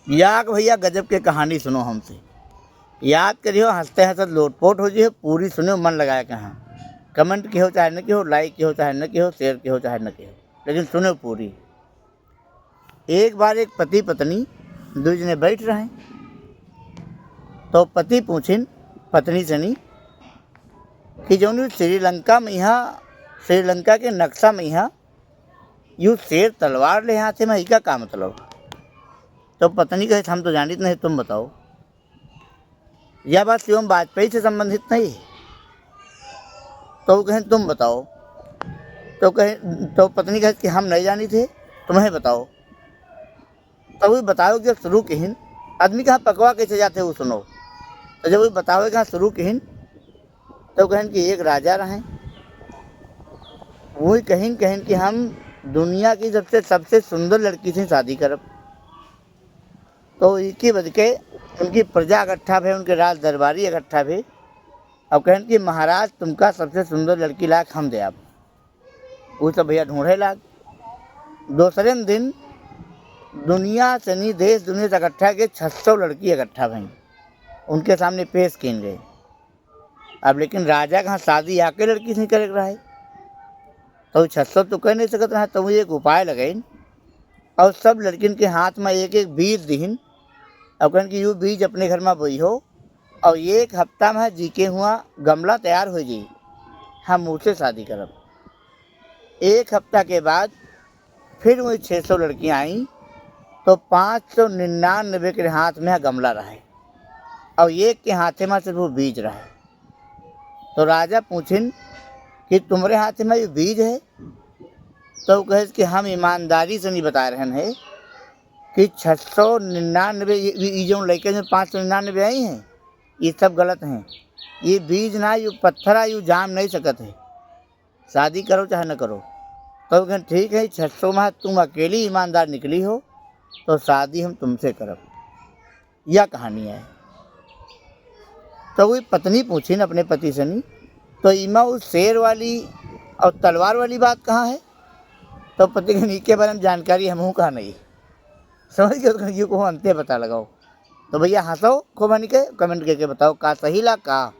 या कि भैया गजब के कहानी सुनो हमसे, याद करियो, हंसते हंसते लोटपोट हो जियो, पूरी सुनियो मन लगाए के। हाँ, कमेंट की हो चाहे न की हो, लाइक की हो चाहे न की हो, शेयर की हो चाहे न की हो, लेकिन सुनो पूरी। एक बार एक पति पत्नी दो जने बैठ रहे, तो पति पूछिन पत्नी सनी कि जौन श्रीलंका में यहाँ, श्रीलंका के नक्शा में यहाँ यूँ शेर तलवार ले हाथे में, इसका का मतलब? तो पत्नी कहे हम तो जानित नहीं, तुम बताओ। यह बात शिवम वाजपेयी से संबंधित नहीं। तो वो कहें तुम बताओ। तो पत्नी कहे कि हम नहीं जानी थे, तुम्हें बताओ। तो वो बताओ जब शुरू कहिन, आदमी कहाँ पकवा कैसे जाते वो सुनो। तो जब वो बताओ कहाँ शुरू कहिन, तो कहें कि एक राजा रहें, वही कहिन कि हम दुनिया की सबसे सुंदर लड़की से शादी करब। तो इसी वजह के उनकी प्रजा इकट्ठा भे, उनके राज दरबारी इकट्ठा भे, और कहन कि महाराज तुमका सबसे सुंदर लड़की लाख हम दे आप। वो सब भैया ढूंढे लाग। दूसरे दिन दुनिया सनी देश दुनिया से इकट्ठा के 600 लड़की इकट्ठा भई, उनके सामने पेश किन गए। अब लेकिन राजा कहाँ शादी आके लड़की से करे रहा है, तो 600 तो कह नहीं सकत रहा। तो वो एक उपाय लगाइन और सब लड़किन के हाथ में एक एक बीज दीन, और कहन कि यू बीज अपने घर में बोई हो, और एक हफ्ता में जीके हुआ गमला तैयार हो जाई, हम मुझसे शादी करब। एक हफ्ता के बाद फिर वही 600 लड़कियाँ आई, तो 599 के हाथ में गमला रहा, और एक के हाथे में सिर्फ वो बीज रहा। तो राजा पूछिन कि तुम्हारे हाथ में ये बीज है? तो वो कहे कि हम ईमानदारी से नहीं बता रहे हैं कि 699 ये जो लड़के में 599 आई हैं, ये सब गलत हैं। ये बीज ना, ये पत्थर यू जाम नहीं सकत है, शादी करो चाहे न करो। तो कहें ठीक है, 600 में तुम अकेली ईमानदार निकली हो, तो शादी हम तुमसे करब। यह कहानी है। तो वही पत्नी पूछी न अपने पति से नहीं, तो इमा उस शेर वाली और तलवार वाली बात कहाँ है? तो पति के नीचे बारे में जानकारी हमहूँ कहा नहीं, समझ गए? यू को अंते पता लगाओ। तो भैया हंसो खूब, के कमेंट करके बताओ का सही ला का।